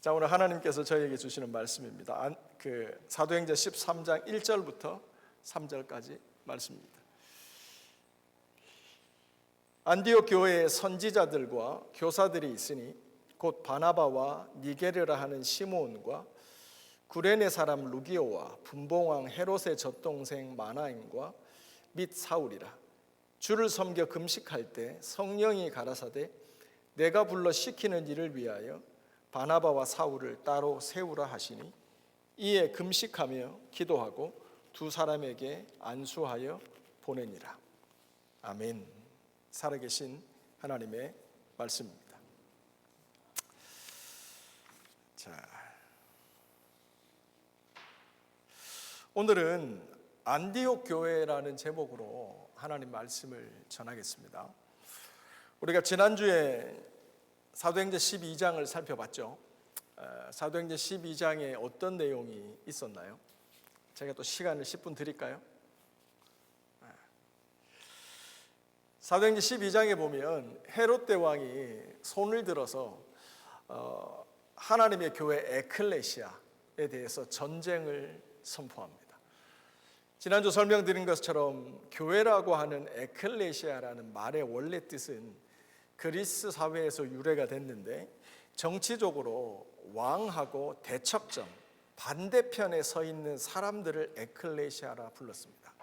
자, 오늘 하나님께서 저희에게 주시는 말씀입니다. 사도행전 13장 1절부터 3절까지 말씀입니다. 안디옥 교회에 선지자들과 교사들이 있으니 곧 바나바와 니게르라 하는 시므온과 구레네 사람 루기오와 분봉왕 헤롯의 젖동생 마나임과 및 사울이라. 주를 섬겨 금식할 때 성령이 가라사대 내가 불러 시키는 일을 위하여 바나바와 사울을 따로 세우라 하시니 이에 금식하며 기도하고 두 사람에게 안수하여 보내니라. 아멘. 살아계신 하나님의 말씀입니다. 자, 오늘은 안디옥 교회라는 제목으로 하나님 말씀을 전하겠습니다. 우리가 지난주에 사도행전 12장을 살펴봤죠. 사도행전 12장에 어떤 내용이 있었나요? 제가 또 시간을 10분 드릴까요? 사도행전 12장에 보면 헤롯 대왕이 손을 들어서 하나님의 교회 에클레시아에 대해서 전쟁을 선포합니다. 지난주 설명드린 것처럼 교회라고 하는 에클레시아라는 말의 원래 뜻은 그리스 사회에서 유래가 됐는데 정치적으로 왕하고 대척점 반대편에 서 있는 사람들을 에클레시아라 불렀습니다.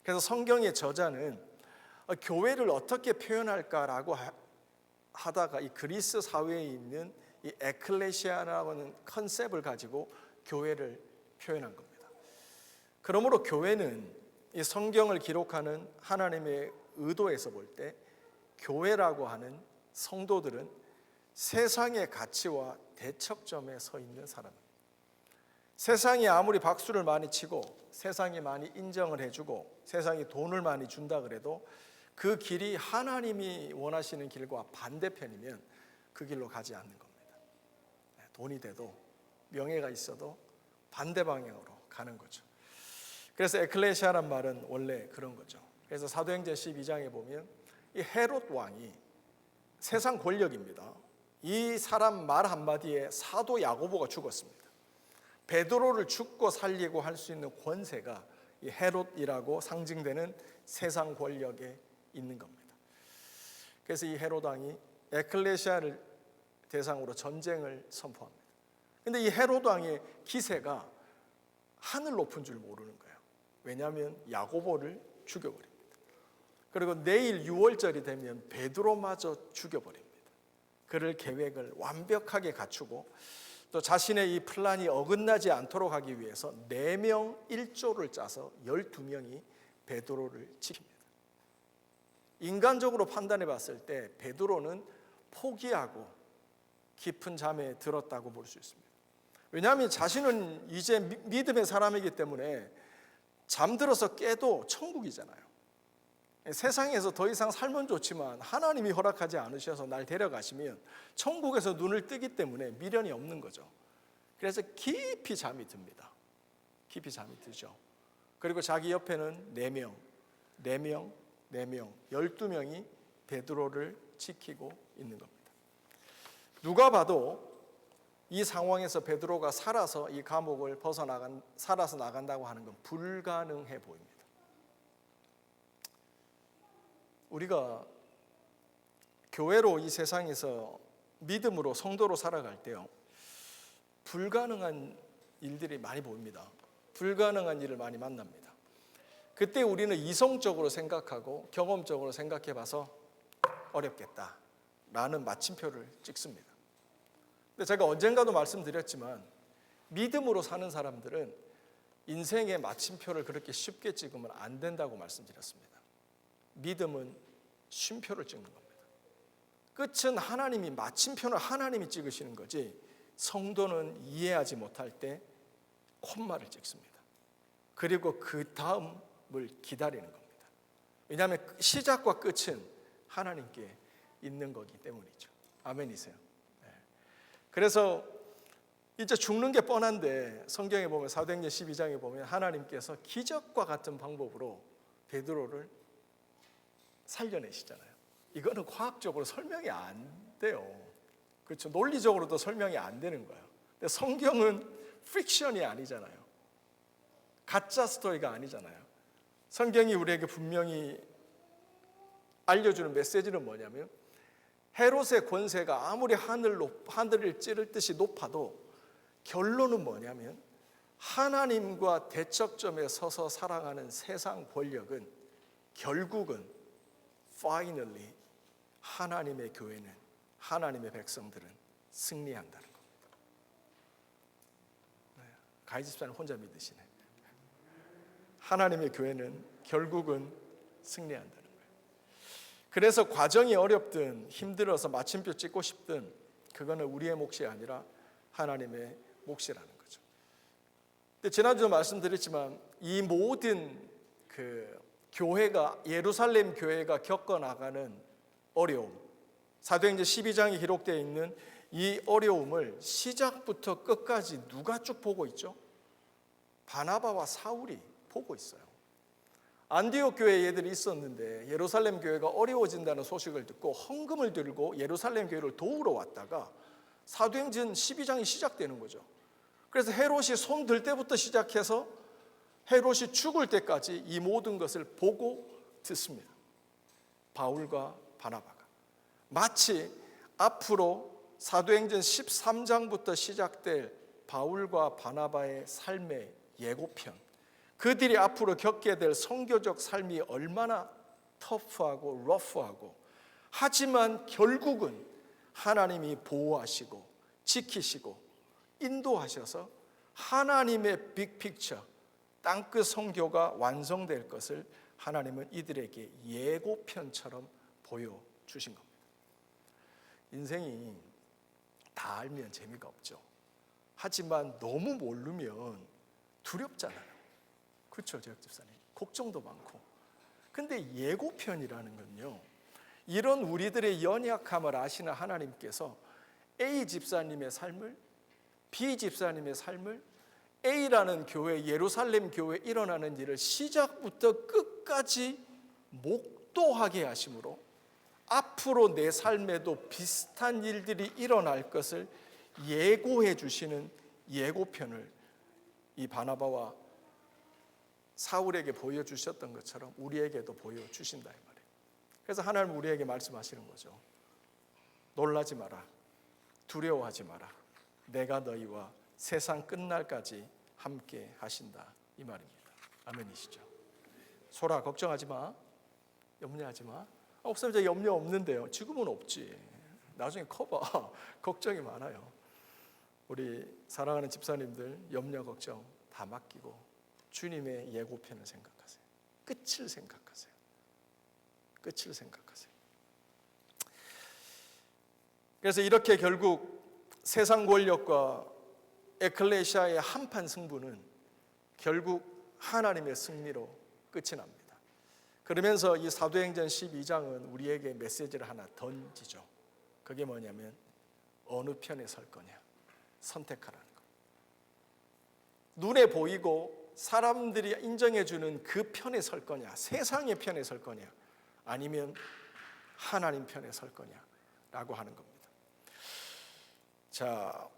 그래서 성경의 저자는 교회를 어떻게 표현할까라고 하다가 이 그리스 사회에 있는 이 에클레시아라는 컨셉을 가지고 교회를 표현한 겁니다. 그러므로 교회는 이 성경을 기록하는 하나님의 의도에서 볼 때 교회라고 하는 성도들은 세상의 가치와 대척점에 서 있는 사람입니다. 세상이 아무리 박수를 많이 치고 세상이 많이 인정을 해주고 세상이 돈을 많이 준다 그래도 그 길이 하나님이 원하시는 길과 반대편이면 그 길로 가지 않는 겁니다. 돈이 돼도 명예가 있어도 반대 방향으로 가는 거죠. 그래서 에클레시아란 말은 원래 그런 거죠. 그래서 사도행전 12장에 보면 이 헤롯 왕이 세상 권력입니다. 이 사람 말 한마디에 사도 야고보가 죽었습니다. 베드로를 죽고 살리고 할 수 있는 권세가 이 헤롯이라고 상징되는 세상 권력에 있는 겁니다. 그래서 이 헤롯 왕이 에클레시아를 대상으로 전쟁을 선포합니다. 그런데 이 헤롯 왕의 기세가 하늘 높은 줄 모르는 거예요. 왜냐하면 야고보를 죽여버립니다. 그리고 내일 6월절이 되면 베드로마저 죽여버립니다. 그럴 계획을 완벽하게 갖추고 또 자신의 이 플란이 어긋나지 않도록 하기 위해서 4명 1조를 짜서 12명이 베드로를 지킵니다. 인간적으로 판단해 봤을 때 베드로는 포기하고 깊은 잠에 들었다고 볼 수 있습니다. 왜냐하면 자신은 이제 믿음의 사람이기 때문에 잠들어서 깨도 천국이잖아요. 세상에서 더 이상 살면 좋지만 하나님이 허락하지 않으셔서 날 데려가시면 천국에서 눈을 뜨기 때문에 미련이 없는 거죠. 그래서 깊이 잠이 듭니다. 깊이 잠이 들죠. 그리고 자기 옆에는 4명, 12명이 베드로를 지키고 있는 겁니다. 누가 봐도 이 상황에서 베드로가 살아서 이 감옥을 살아서 나간다고 하는 건 불가능해 보입니다. 우리가 교회로 이 세상에서 믿음으로 성도로 살아갈 때요, 불가능한 일들이 많이 보입니다. 불가능한 일을 많이 만납니다. 그때 우리는 이성적으로 생각하고 경험적으로 생각해 봐서 어렵겠다라는 마침표를 찍습니다. 근데 제가 언젠가도 말씀드렸지만 믿음으로 사는 사람들은 인생의 마침표를 그렇게 쉽게 찍으면 안 된다고 말씀드렸습니다. 믿음은 쉼표를 찍는 겁니다. 끝은 하나님이, 마침표는 하나님이 찍으시는 거지 성도는 이해하지 못할 때 콤마를 찍습니다. 그리고 그 다음을 기다리는 겁니다. 왜냐하면 시작과 끝은 하나님께 있는 거기 때문이죠. 아멘이세요? 네. 그래서 이제 죽는 게 뻔한데 성경에 보면 사도행전 12장에 보면 하나님께서 기적과 같은 방법으로 베드로를 살려내시잖아요. 이거는 과학적으로 설명이 안 돼요. 그렇죠? 논리적으로도 설명이 안 되는 거예요. 근데 성경은 픽션이 아니잖아요. 가짜 스토리가 아니잖아요. 성경이 우리에게 분명히 알려주는 메시지는 뭐냐면 헤롯의 권세가 아무리 하늘을 찌를 듯이 높아도 결론은 뭐냐면 하나님과 대척점에 서서 살아가는 세상 권력은 결국은 finally 하나님의 교회는, 하나님의 백성들은 승리한다는 겁니다. 가희 집사는 혼자 믿으시네. 하나님의 교회는 결국은 승리한다는 거예요. 그래서 과정이 어렵든 힘들어서 마침표 찍고 싶든 그거는 우리의 몫이 아니라 하나님의 몫이라는 거죠. 근데 지난주도 말씀드렸지만 이 모든 교회가, 예루살렘 교회가 겪어나가는 어려움, 사도행전 12장에 기록되어 있는 이 어려움을 시작부터 끝까지 누가 쭉 보고 있죠? 바나바와 사울이 보고 있어요. 안디옥 교회에 얘들이 있었는데 예루살렘 교회가 어려워진다는 소식을 듣고 헌금을 들고 예루살렘 교회를 도우러 왔다가 사도행전 12장이 시작되는 거죠. 그래서 헤롯이 손 들 때부터 시작해서 헤롯이 죽을 때까지 이 모든 것을 보고 듣습니다. 바울과 바나바가 마치 앞으로 사도행전 13장부터 시작될 바울과 바나바의 삶의 예고편, 그들이 앞으로 겪게 될 선교적 삶이 얼마나 터프하고 러프하고, 하지만 결국은 하나님이 보호하시고 지키시고 인도하셔서 하나님의 빅픽처, 땅끝 선교가 완성될 것을 하나님은 이들에게 예고편처럼 보여주신 겁니다. 인생이 다 알면 재미가 없죠. 하지만 너무 모르면 두렵잖아요. 그렇죠, 제작 집사님? 걱정도 많고. 근데 예고편이라는 건요, 이런 우리들의 연약함을 아시는 하나님께서 A 집사님의 삶을, B 집사님의 삶을, A라는 교회, 예루살렘 교회에 일어나는 일을 시작부터 끝까지 목도하게 하심으로 앞으로 내 삶에도 비슷한 일들이 일어날 것을 예고해 주시는 예고편을 이 바나바와 사울에게 보여주셨던 것처럼 우리에게도 보여주신다 이 말이에요. 그래서 하나님 우리에게 말씀하시는 거죠. 놀라지 마라, 두려워하지 마라, 내가 너희와 세상 끝날까지 함께 하신다 이 말입니다. 아멘이시죠? 소라 걱정하지 마, 염려하지 마. 목사님 저 염려 없는데요. 지금은 없지, 나중에 커봐. 걱정이 많아요. 우리 사랑하는 집사님들 염려 걱정 다 맡기고 주님의 예고편을 생각하세요. 끝을 생각하세요. 끝을 생각하세요. 그래서 이렇게 결국 세상 권력과 에클레시아의 한판 승부는 결국 하나님의 승리로 끝이 납니다. 그러면서 이 사도행전 12장은 우리에게 메시지를 하나 던지죠. 그게 뭐냐면 어느 편에 설 거냐 선택하라는 거. 눈에 보이고 사람들이 인정해주는 그 편에 설 거냐, 세상의 편에 설 거냐, 아니면 하나님 편에 설 거냐라고 하는 겁니다. 자,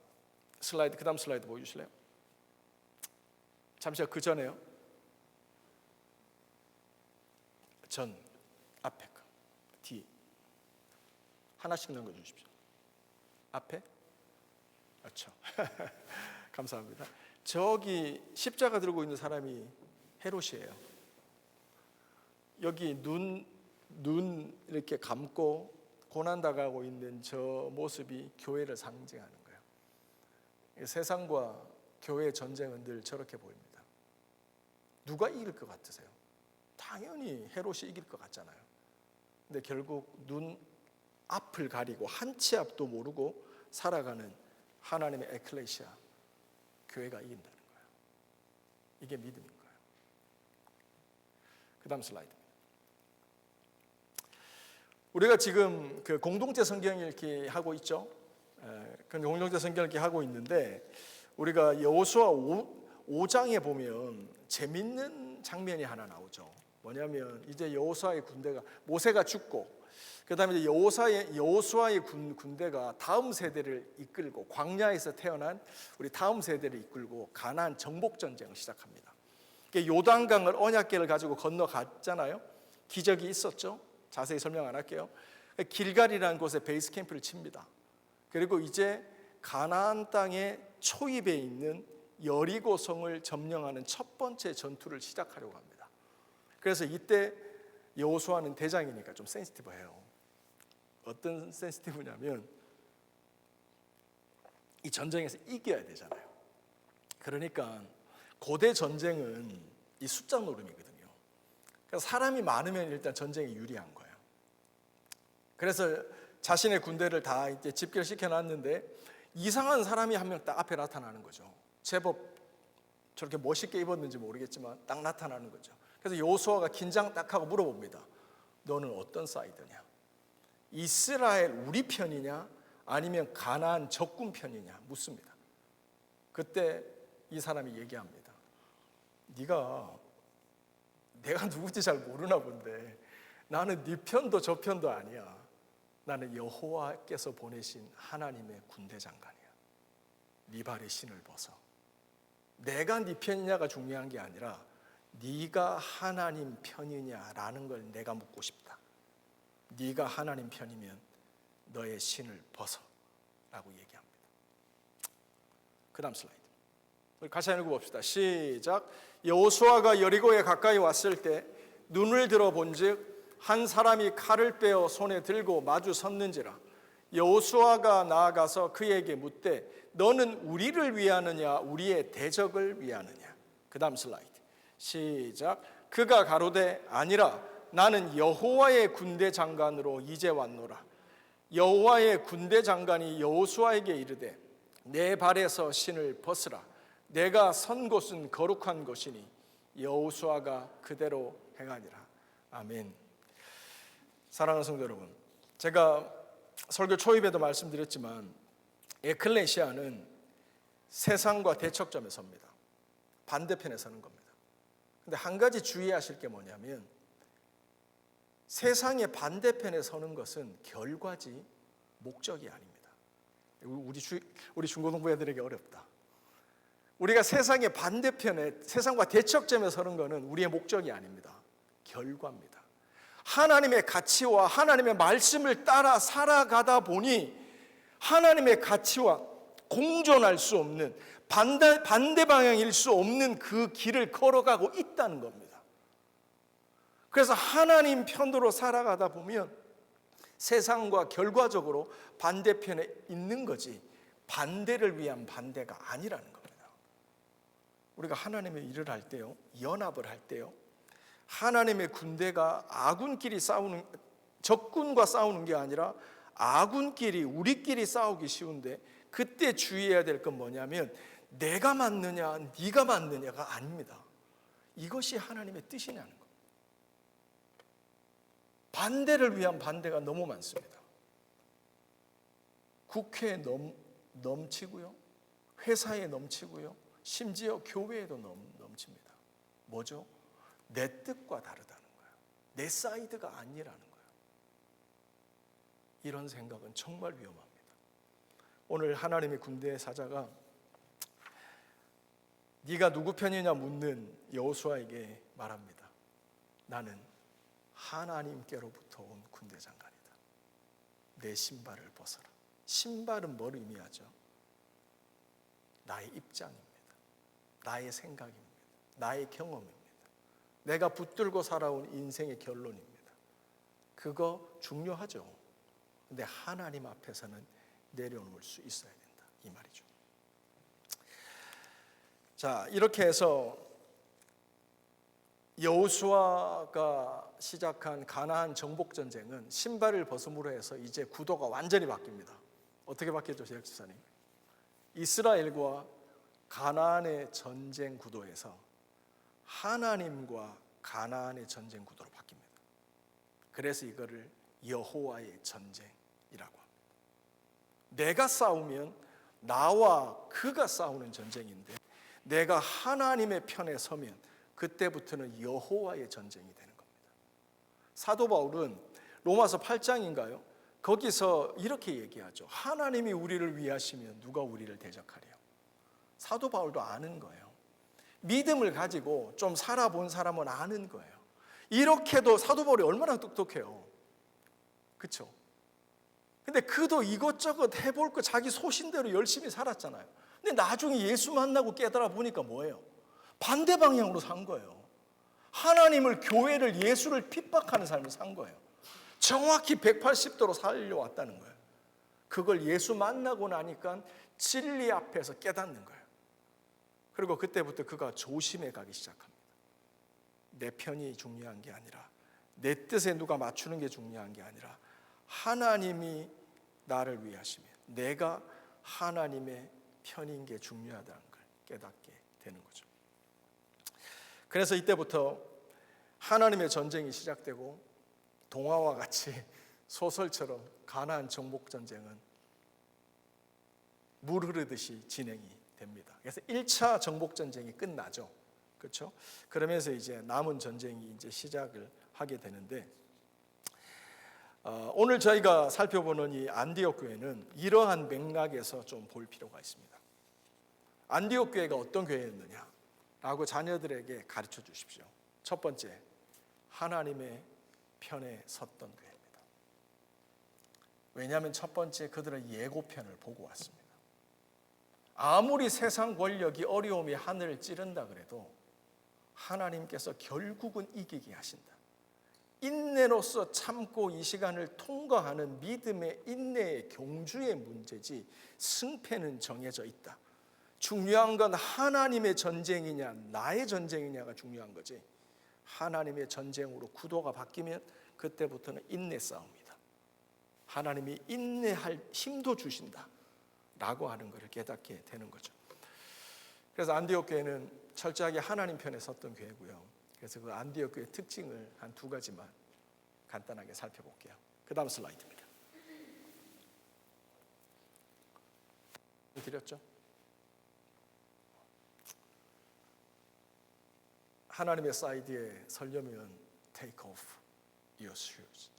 슬라이드, 그 다음 슬라이드 보여주실래요? 잠시만, 그 전에요. 전, 앞에 거, 뒤 하나씩 넘겨주십시오. 앞에? 그렇죠. 감사합니다. 저기 십자가 들고 있는 사람이 헤롯이에요. 여기 눈 이렇게 감고 고난당하고 있는 저 모습이 교회를 상징하는 거예요. 세상과 교회의 전쟁은 늘 저렇게 보입니다. 누가 이길 것 같으세요? 당연히 헤롯이 이길 것 같잖아요. 근데 결국 눈 앞을 가리고 한 치 앞도 모르고 살아가는 하나님의 에클레시아 교회가 이긴다는 거예요. 이게 믿음인 거예요. 그 다음 슬라이드. 우리가 지금 그 공동체 성경 읽기 하고 있죠. 그 공동체 성경 읽기 하고 있는데 우리가 여호수아 5장에 보면 재밌는 장면이 하나 나오죠. 뭐냐면 이제 여호수아의 군대가, 모세가 죽고 그다음에 이제 여호수아의 군대가 다음 세대를 이끌고 광야에서 태어난 우리 다음 세대를 이끌고 가나안 정복 전쟁을 시작합니다. 요단강을 언약궤를 가지고 건너갔잖아요. 기적이 있었죠. 자세히 설명 안 할게요. 길갈이라는 곳에 베이스 캠프를 칩니다. 그리고 이제 가나안 땅의 초입에 있는 여리고성을 점령하는 첫 번째 전투를 시작하려고 합니다. 그래서 이때 여호수아는 대장이니까 좀 센시티브해요. 어떤 센시티브냐면 이 전쟁에서 이겨야 되잖아요. 그러니까 고대 전쟁은 이 숫자 노름이거든요. 그래서 사람이 많으면 일단 전쟁이 유리한 거예요. 그래서 자신의 군대를 다 이제 집결 시켜놨는데 이상한 사람이 한 명 딱 앞에 나타나는 거죠. 제법 저렇게 멋있게 입었는지 모르겠지만 딱 나타나는 거죠. 그래서 여호수아가 긴장 딱 하고 물어봅니다. 너는 어떤 사이드냐? 이스라엘 우리 편이냐? 아니면 가나안 적군 편이냐? 묻습니다. 그때 이 사람이 얘기합니다. 내가 누군지 잘 모르나 본데 나는 네 편도 저 편도 아니야. 나는 여호와께서 보내신 하나님의 군대 장관이야. 네 발에 신을 벗어. 내가 네 편이냐가 중요한 게 아니라 네가 하나님 편이냐라는 걸 내가 묻고 싶다. 네가 하나님 편이면 너의 신을 벗어라고 얘기합니다. 그 다음 슬라이드 우리 같이 읽어봅시다. 시작. 여호수아가 여리고에 가까이 왔을 때 눈을 들어본즉 한 사람이 칼을 빼어 손에 들고 마주 섰는지라. 여호수아가 나아가서 그에게 묻되 너는 우리를 위하느냐 우리의 대적을 위하느냐. 그 다음 슬라이드 시작. 그가 가로되 아니라 나는 여호와의 군대 장관으로 이제 왔노라. 여호와의 군대 장관이 여호수아에게 이르되 내 발에서 신을 벗으라. 내가 선 곳은 거룩한 곳이니 여호수아가 그대로 행하니라. 아멘. 사랑하는 성도 여러분, 제가 설교 초입에도 말씀드렸지만 에클레시아는 세상과 대척점에 섭니다. 반대편에 서는 겁니다. 근데 한 가지 주의하실 게 뭐냐면 세상의 반대편에 서는 것은 결과지 목적이 아닙니다. 우리 중고등부 애들에게 어렵다. 우리가 세상의 반대편에 세상과 대척점에 서는 것은 우리의 목적이 아닙니다. 결과입니다. 하나님의 가치와 하나님의 말씀을 따라 살아가다 보니 하나님의 가치와 공존할 수 없는 반대 방향일 수 없는 그 길을 걸어가고 있다는 겁니다. 그래서 하나님 편으로 살아가다 보면 세상과 결과적으로 반대편에 있는 거지 반대를 위한 반대가 아니라는 겁니다. 우리가 하나님의 일을 할 때요, 연합을 할 때요, 하나님의 군대가 적군과 싸우는 게 아니라 아군끼리 우리끼리 싸우기 쉬운데 그때 주의해야 될 건 뭐냐면 내가 맞느냐 네가 맞느냐가 아닙니다. 이것이 하나님의 뜻이냐는 것. 반대를 위한 반대가 너무 많습니다. 국회에 넘치고요, 회사에 넘치고요, 심지어 교회에도 넘칩니다. 뭐죠? 내 뜻과 다르다는 거예요. 내 사이드가 아니라는 거예요. 이런 생각은 정말 위험합니다. 오늘 하나님의 군대의 사자가 네가 누구 편이냐 묻는 여호수아에게 말합니다. 나는 하나님께로부터 온 군대 장관이다. 내 신발을 벗어라. 신발은 뭘 의미하죠? 나의 입장입니다. 나의 생각입니다. 나의 경험입니다. 내가 붙들고 살아온 인생의 결론입니다. 그거 중요하죠. 근데 하나님 앞에서는 내려놓을 수 있어야 된다, 이 말이죠. 자, 이렇게 해서 여호수아가 시작한 가나안 정복 전쟁은 신발을 벗음으로 해서 이제 구도가 완전히 바뀝니다. 어떻게 바뀌었죠, 제작 집사님? 이스라엘과 가나안의 전쟁 구도에서 하나님과 가나안의 전쟁 구도로 바뀝니다. 그래서 이거를 여호와의 전쟁이라고 합니다. 내가 싸우면 나와 그가 싸우는 전쟁인데 내가 하나님의 편에 서면 그때부터는 여호와의 전쟁이 되는 겁니다. 사도 바울은 로마서 8장인가요? 거기서 이렇게 얘기하죠. 하나님이 우리를 위하시면 누가 우리를 대적하랴. 사도 바울도 아는 거예요. 믿음을 가지고 좀 살아본 사람은 아는 거예요. 이렇게도 사도 바울이 얼마나 똑똑해요. 그렇죠? 근데 그도 이것저것 해볼 거 자기 소신대로 열심히 살았잖아요. 근데 나중에 예수 만나고 깨달아 보니까 뭐예요? 반대 방향으로 산 거예요. 하나님을, 교회를, 예수를 핍박하는 삶을 산 거예요. 정확히 180도로 살려왔다는 거예요. 그걸 예수 만나고 나니까 진리 앞에서 깨닫는 거예요. 그리고 그때부터 그가 조심해 가기 시작합니다. 내 편이 중요한 게 아니라, 내 뜻에 누가 맞추는 게 중요한 게 아니라 하나님이 나를 위하시면 내가 하나님의 편인 게 중요하다는 걸 깨닫게 되는 거죠. 그래서 이때부터 하나님의 전쟁이 시작되고, 동화와 같이 소설처럼 가나안 정복 전쟁은 물 흐르듯이 진행이 됩니다. 그래서 1차 정복 전쟁이 끝나죠. 그렇죠? 그러면서 이제 남은 전쟁이 이제 시작을 하게 되는데, 오늘 저희가 살펴보는 이 안디옥 교회는 이러한 맥락에서 좀 볼 필요가 있습니다. 안디옥 교회가 어떤 교회였느냐라고 자녀들에게 가르쳐 주십시오. 첫 번째, 하나님의 편에 섰던 교회입니다. 왜냐하면 첫 번째, 그들은 예고편을 보고 왔습니다. 아무리 세상 권력이, 어려움이 하늘을 찌른다 그래도 하나님께서 결국은 이기게 하신다. 인내로서 참고 이 시간을 통과하는 믿음의 인내의 경주의 문제지 승패는 정해져 있다. 중요한 건 하나님의 전쟁이냐 나의 전쟁이냐가 중요한 거지, 하나님의 전쟁으로 구도가 바뀌면 그때부터는 인내 싸움이다. 하나님이 인내할 힘도 주신다 라고 하는 것을 깨닫게 되는 거죠. 그래서 안디옥 교회는 철저하게 하나님 편에 섰던 교회고요. 그래서 그 안디옥 교회의 특징을 한 두 가지만 간단하게 살펴볼게요. 그 다음 슬라이드입니다. 드렸죠? 하나님의 사이드에 서려면 take off your shoes.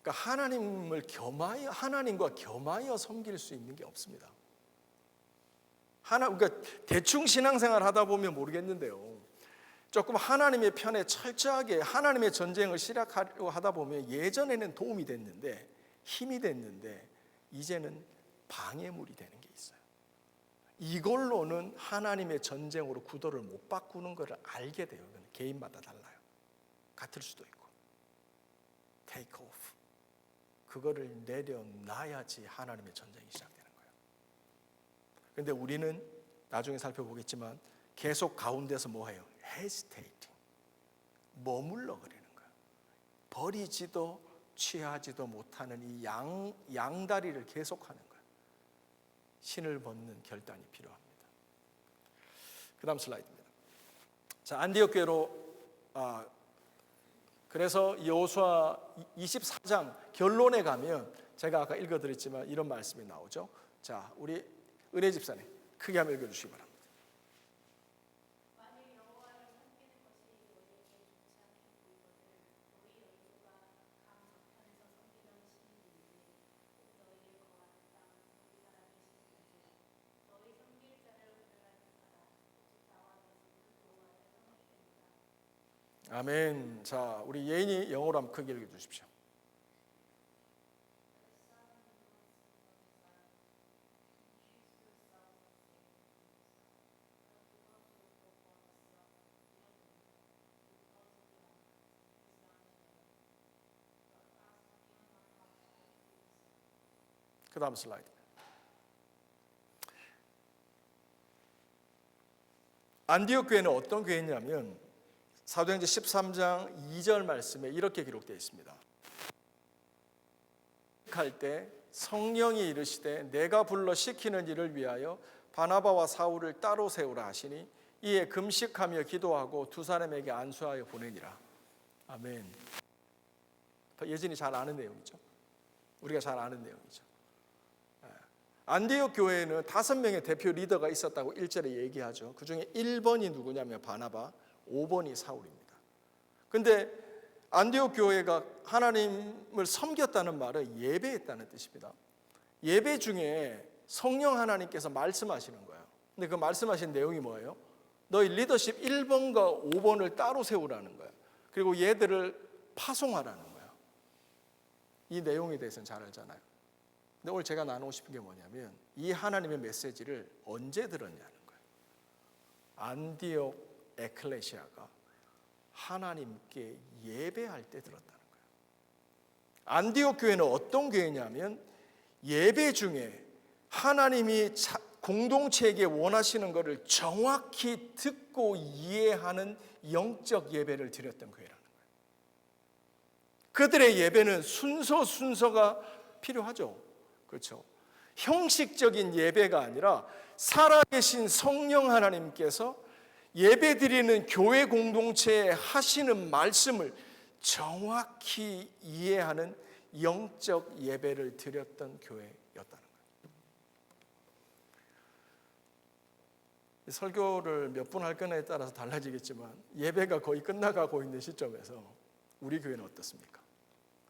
그러니까 하나님과 겸하여 섬길 수 있는 게 없습니다. 그러니까 대충 신앙생활 하다 보면 모르겠는데요, 조금 하나님의 편에 철저하게 하나님의 전쟁을 시작하려고 하다 보면 예전에는 도움이 됐는데, 힘이 됐는데, 이제는 방해물이 되는 게 있어요. 이걸로는 하나님의 전쟁으로 구도를 못 바꾸는 것을 알게 돼요. 개인마다 달라요. 같을 수도 있고. Take off. 그거를 내려놔야지 하나님의 전쟁이 시작되는 거예요. 그런데 우리는 나중에 살펴보겠지만 계속 가운데서 뭐해요? Hesitating. 머물러 그러는 거예요. 버리지도 취하지도 못하는 이 양다리를 계속하는 거예요. 신을 벗는 결단이 필요합니다. 그 다음 슬라이드입니다. 자, 안디옥 교회로 그래서 여호수아 24장 결론에 가면 제가 아까 읽어드렸지만 이런 말씀이 나오죠. 자, 우리 은혜 집사님 크게 한번 읽어주시기 바랍니다. 아멘. 자, 우리 예인이 영어로 한번 크게 읽어주십시오. 그 다음 슬라이드. 안디옥 교회는 어떤 교회냐면 사도행전 13장 2절 말씀에 이렇게 기록되어 있습니다. 할 때 성령이 이르시되 내가 불러 시키는 일을 위하여 바나바와 사울을 따로 세우라 하시니 이에 금식하며 기도하고 두 사람에게 안수하여 보내니라. 아멘. 예진이 잘 아는 내용이죠. 우리가 잘 아는 내용이죠. 안디옥 교회에는 5명의 대표 리더가 있었다고 1절에 얘기하죠. 그 중에 1번이 누구냐면 바나바, 5번이 사울입니다. 근데 안디옥 교회가 하나님을 섬겼다는 말은 예배했다는 뜻입니다. 예배 중에 성령 하나님께서 말씀하시는 거예요. 근데 그 말씀하신 내용이 뭐예요? 너희 리더십 1번과 5번을 따로 세우라는 거예요. 그리고 얘들을 파송하라는 거예요. 이 내용에 대해서는 잘 알잖아요. 근데 오늘 제가 나누고 싶은 게 뭐냐면 이 하나님의 메시지를 언제 들었냐는 거예요. 안디옥 에클레시아가 하나님께 예배할 때 들었다는 거예요. 안디옥 교회는 어떤 교회냐면 예배 중에 하나님이 공동체에게 원하시는 것을 정확히 듣고 이해하는 영적 예배를 드렸던 교회라는 거예요. 그들의 예배는 순서가 필요하죠. 그렇죠. 형식적인 예배가 아니라 살아계신 성령 하나님께서 예배드리는 교회 공동체에 하시는 말씀을 정확히 이해하는 영적 예배를 드렸던 교회였다는 거예요. 설교를 몇 분 할 거냐에 따라서 달라지겠지만 예배가 거의 끝나가고 있는 시점에서 우리 교회는 어떻습니까?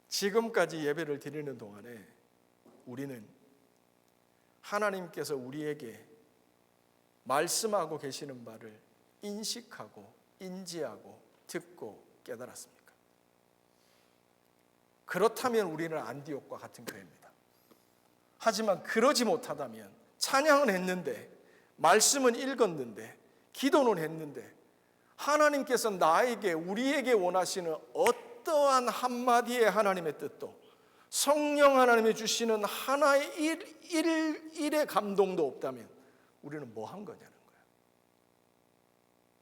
지금까지 예배를 드리는 동안에 우리는 하나님께서 우리에게 말씀하고 계시는 바를 인식하고 인지하고 듣고 깨달았습니까? 그렇다면 우리는 안디옥과 같은 교회입니다. 하지만 그러지 못하다면 찬양은 했는데 말씀은 읽었는데 기도는 했는데 하나님께서 나에게 우리에게 원하시는 어떠한 한마디의 하나님의 뜻도 성령 하나님이 주시는 하나의 일의 감동도 없다면 우리는 뭐 한 거냐는 거예요.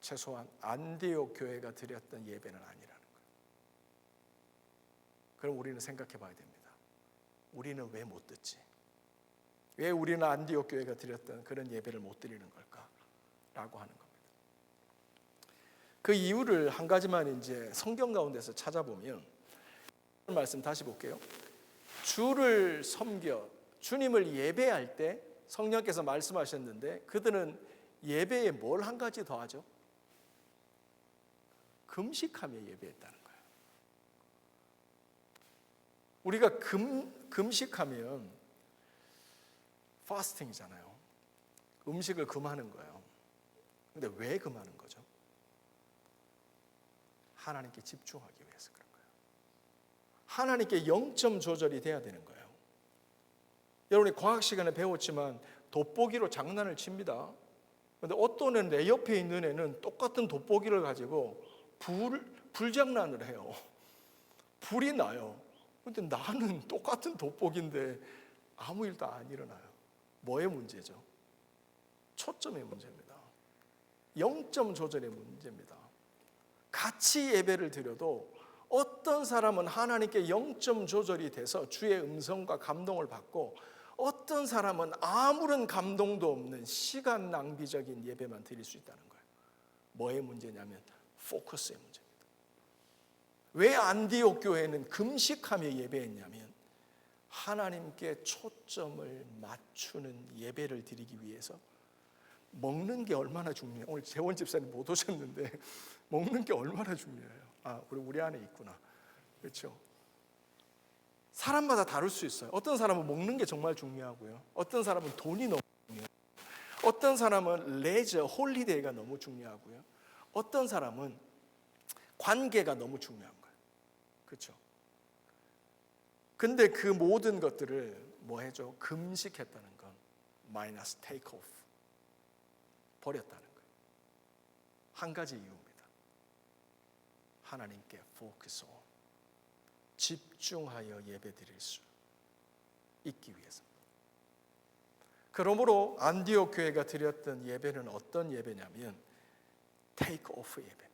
최소한 안디옥 교회가 드렸던 예배는 아니라는 거예요. 그럼 우리는 생각해 봐야 됩니다. 우리는 왜 못 듣지? 왜 우리는 안디옥 교회가 드렸던 그런 예배를 못 드리는 걸까? 라고 하는 겁니다. 그 이유를 한 가지만 이제 성경 가운데서 찾아보면 말씀 다시 볼게요. 주를 섬겨 주님을 예배할 때 성령께서 말씀하셨는데 그들은 예배에 뭘 한 가지 더 하죠? 금식하며 예배했다는 거예요. 우리가 금식하면 파스팅이잖아요. 음식을 금하는 거예요. 근데 왜 금하는 거죠? 하나님께 집중하기 위해서 그런 거예요. 하나님께 0점 조절이 돼야 되는 거예요. 여러분이 과학 시간에 배웠지만 돋보기로 장난을 칩니다. 그런데 어떤 애는 내 옆에 있는 애는 똑같은 돋보기를 가지고 불장난을 해요. 불이 나요. 그런데 나는 똑같은 돋보기인데 아무 일도 안 일어나요. 뭐의 문제죠? 초점의 문제입니다. 0점 조절의 문제입니다. 같이 예배를 드려도 어떤 사람은 하나님께 0점 조절이 돼서 주의 음성과 감동을 받고 어떤 사람은 아무런 감동도 없는 시간 낭비적인 예배만 드릴 수 있다는 거예요. 뭐의 문제냐면 포커스의 문제입니다. 왜 안디옥 교회는 금식하며 예배했냐면 하나님께 초점을 맞추는 예배를 드리기 위해서 먹는 게 얼마나 중요해요. 오늘 재원 집사님 못 오셨는데 먹는 게 얼마나 중요해요. 우리 안에 있구나. 그렇죠? 사람마다 다를 수 있어요. 어떤 사람은 먹는 게 정말 중요하고요. 어떤 사람은 돈이 너무 중요해요. 어떤 사람은 레저, 홀리데이가 너무 중요하고요. 어떤 사람은 관계가 너무 중요한 거예요. 그렇죠? 근데 그 모든 것들을 뭐 해줘? 금식했다는 건 마이너스 테이크 오프 버렸다는 거예요. 한 가지 이유입니다. 하나님께 포커스 온 집중하여 예배드릴 수 있기 위해서입니다. 그러므로 안디옥 교회가 드렸던 예배는 어떤 예배냐면 테이크 오프 예배입니다.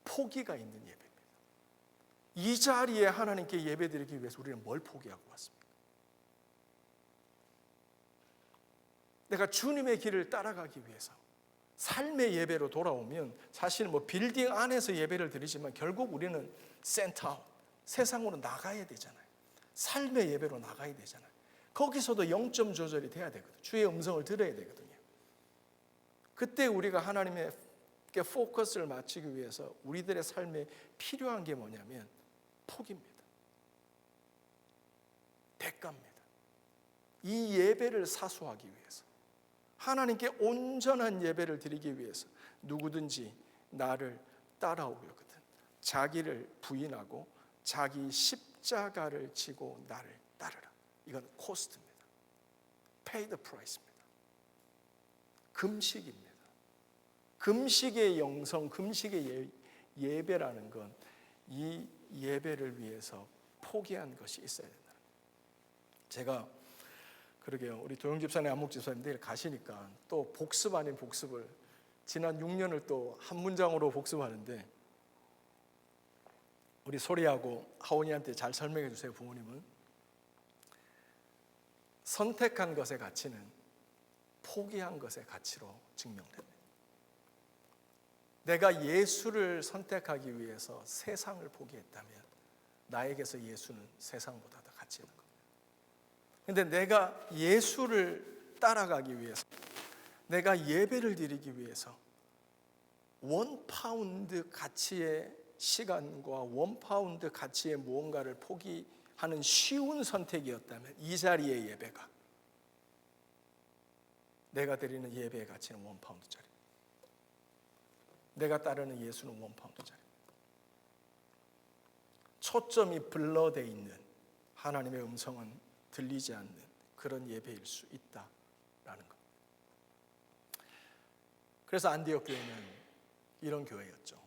포기가 있는 예배입니다. 이 자리에 하나님께 예배드리기 위해서 우리는 뭘 포기하고 왔습니까? 내가 주님의 길을 따라가기 위해서 삶의 예배로 돌아오면 사실 빌딩 안에서 예배를 드리지만 결국 우리는 센터 세상으로 나가야 되잖아요. 삶의 예배로 나가야 되잖아요. 거기서도 0점 조절이 돼야 되거든요. 주의 음성을 들어야 되거든요. 그때 우리가 하나님의 포커스를 맞추기 위해서 우리들의 삶에 필요한 게 뭐냐면 포기입니다. 대가입니다. 이 예배를 사수하기 위해서, 하나님께 온전한 예배를 드리기 위해서 누구든지 나를 따라오려거든 자기를 부인하고 자기 십자가를 지고 나를 따르라. 이건 코스트입니다. Pay the price입니다. 금식입니다. 금식의 영성, 금식의 예배라는 건 이 예배를 위해서 포기한 것이 있어야 된다. 제가 그러게요, 우리 도영 집사님, 안목 집사님 내일 가시니까 또 복습 아닌 복습을 지난 6년을 또 한 문장으로 복습하는데, 우리 소리하고 하온이한테 잘 설명해 주세요. 부모님은 선택한 것의 가치는 포기한 것의 가치로 증명됩니다. 내가 예수를 선택하기 위해서 세상을 포기했다면 나에게서 예수는 세상보다 더 가치 있는 겁니다. 그런데 내가 예수를 따라가기 위해서, 내가 예배를 드리기 위해서 $1 가치의 시간과 $1 가치의 무언가를 포기하는 쉬운 선택이었다면 이 자리의 예배가, 내가 드리는 예배의 가치는 $1짜리, 내가 따르는 예수는 $1짜리. 초점이 블러돼 있는, 하나님의 음성은 들리지 않는 그런 예배일 수 있다라는 것. 그래서 안디옥 교회는 이런 교회였죠.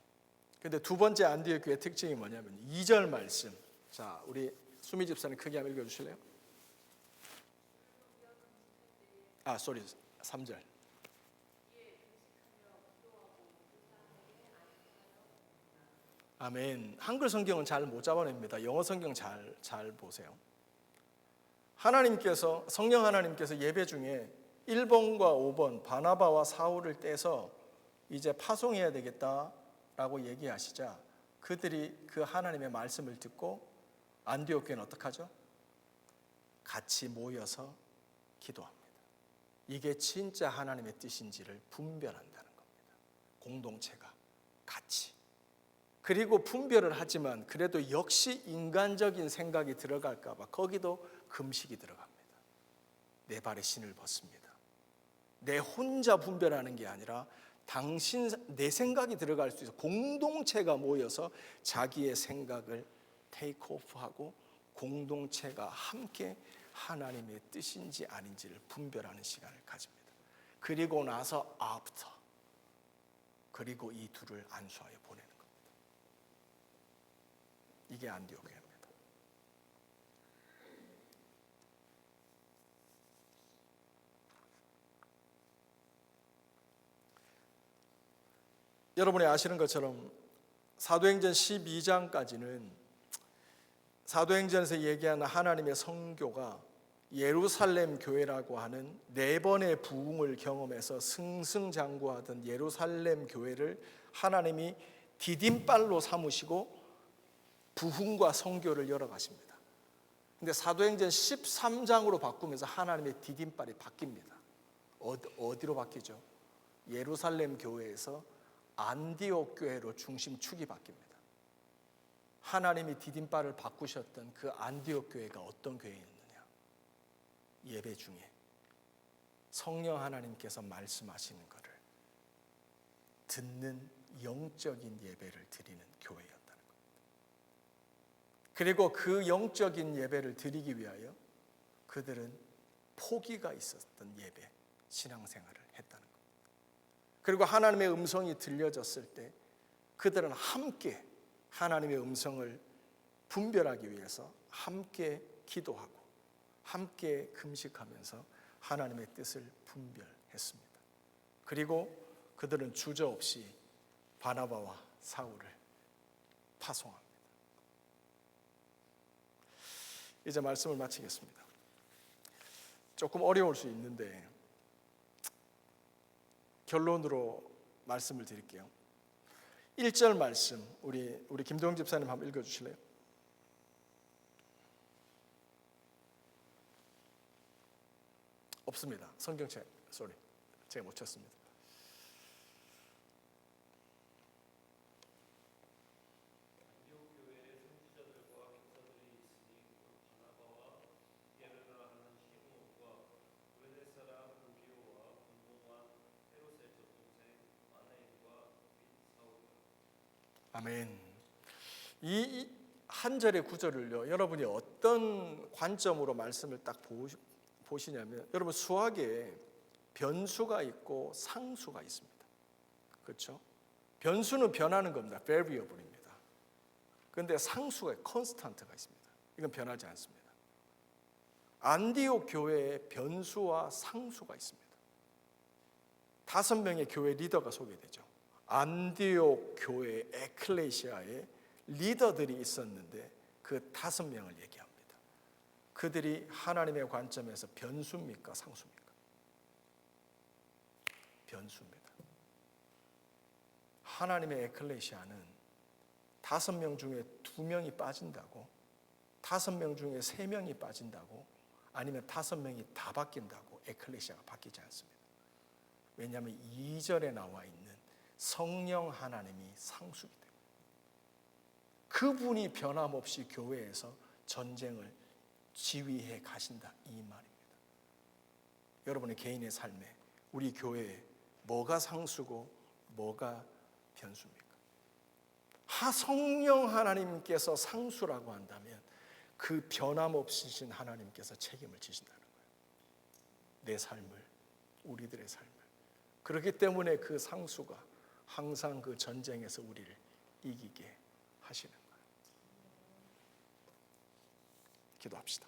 그런데 두 번째 안디옥 교회의 특징이 뭐냐면 2절 말씀. 자, 우리 수미 집사님 크게 한번 읽어주실래요? 3절. 아멘. 한글 성경은 잘 못 잡아냅니다. 영어 성경 잘 보세요. 하나님께서, 성령 하나님께서 예배 중에 1번과 5번 바나바와 사울을 떼서 이제 파송해야 되겠다라고 얘기하시자 그들이 그 하나님의 말씀을 듣고 안디옥 교회는 어떻게 하죠? 같이 모여서 기도합니다. 이게 진짜 하나님의 뜻인지를 분별한다는 겁니다. 공동체가 같이. 그리고 분별을 하지만 그래도 역시 인간적인 생각이 들어갈까 봐 거기도 금식이 들어갑니다. 내 발에 신을 벗습니다. 내 혼자 분별하는 게 아니라 내 생각이 들어갈 수 있어. 공동체가 모여서 자기의 생각을 테이크오프하고 공동체가 함께 하나님의 뜻인지 아닌지를 분별하는 시간을 가집니다. 그리고 나서 after, 그리고 이 둘을 안수하여 보내는 겁니다. 이게 안디옥 교회입니다. 여러분이 아시는 것처럼 사도행전 12장까지는 사도행전에서 얘기하는 하나님의 성교가 예루살렘 교회라고 하는 4번의 부흥을 경험해서 승승장구하던 예루살렘 교회를 하나님이 디딤발로 삼으시고 부흥과 성교를 열어가십니다. 근데 사도행전 13장으로 바꾸면서 하나님의 디딤발이 바뀝니다. 어디로 바뀌죠? 예루살렘 교회에서 안디옥 교회로 중심축이 바뀝니다. 하나님이 디딤발을 바꾸셨던 그 안디옥 교회가 어떤 교회였느냐? 예배 중에 성령 하나님께서 말씀하시는 것을 듣는 영적인 예배를 드리는 교회였다는 겁니다. 그리고 그 영적인 예배를 드리기 위하여 그들은 포기가 있었던 예배, 신앙생활을 했다는 겁니다. 그리고 하나님의 음성이 들려졌을 때 그들은 함께 하나님의 음성을 분별하기 위해서 함께 기도하고 함께 금식하면서 하나님의 뜻을 분별했습니다. 그리고 그들은 주저없이 바나바와 사울을 파송합니다. 이제 말씀을 마치겠습니다. 조금 어려울 수 있는데 결론으로 말씀을 드릴게요. 1절 말씀 우리 김도영 집사님 한번 읽어주실래요? 없습니다. 성경책 제가 못 찾습니다. 아멘. 이 한 절의 구절을요, 여러분이 어떤 관점으로 말씀을 딱 보시냐면, 여러분 수학에 변수가 있고 상수가 있습니다. 그렇죠? 변수는 변하는 겁니다. variable입니다. 그런데 상수가 constant가 있습니다. 이건 변하지 않습니다. 안디옥 교회에 변수와 상수가 있습니다. 5명의 교회 리더가 소개되죠. 안디옥 교회 에클레시아에 리더들이 있었는데 그 5명을 얘기합니다. 그들이 하나님의 관점에서 변수입니까? 상수입니까? 변수입니다. 하나님의 에클레시아는 5명 중에 2명이 빠진다고, 5명 중에 3명이 빠진다고, 아니면 5명이 다 바뀐다고 에클레시아가 바뀌지 않습니다. 왜냐하면 2절에 나와 있는 성령 하나님이 상수이기 때문에, 그분이 변함없이 교회에서 전쟁을 지휘해 가신다, 이 말입니다. 여러분의 개인의 삶에, 우리 교회에 뭐가 상수고 뭐가 변수입니까? 성령 하나님께서 상수라고 한다면 그 변함없으신 하나님께서 책임을 지신다는 거예요. 내 삶을, 우리들의 삶을. 그렇기 때문에 그 상수가 항상 그 전쟁에서 우리를 이기게 하시는 거예요. 기도합시다.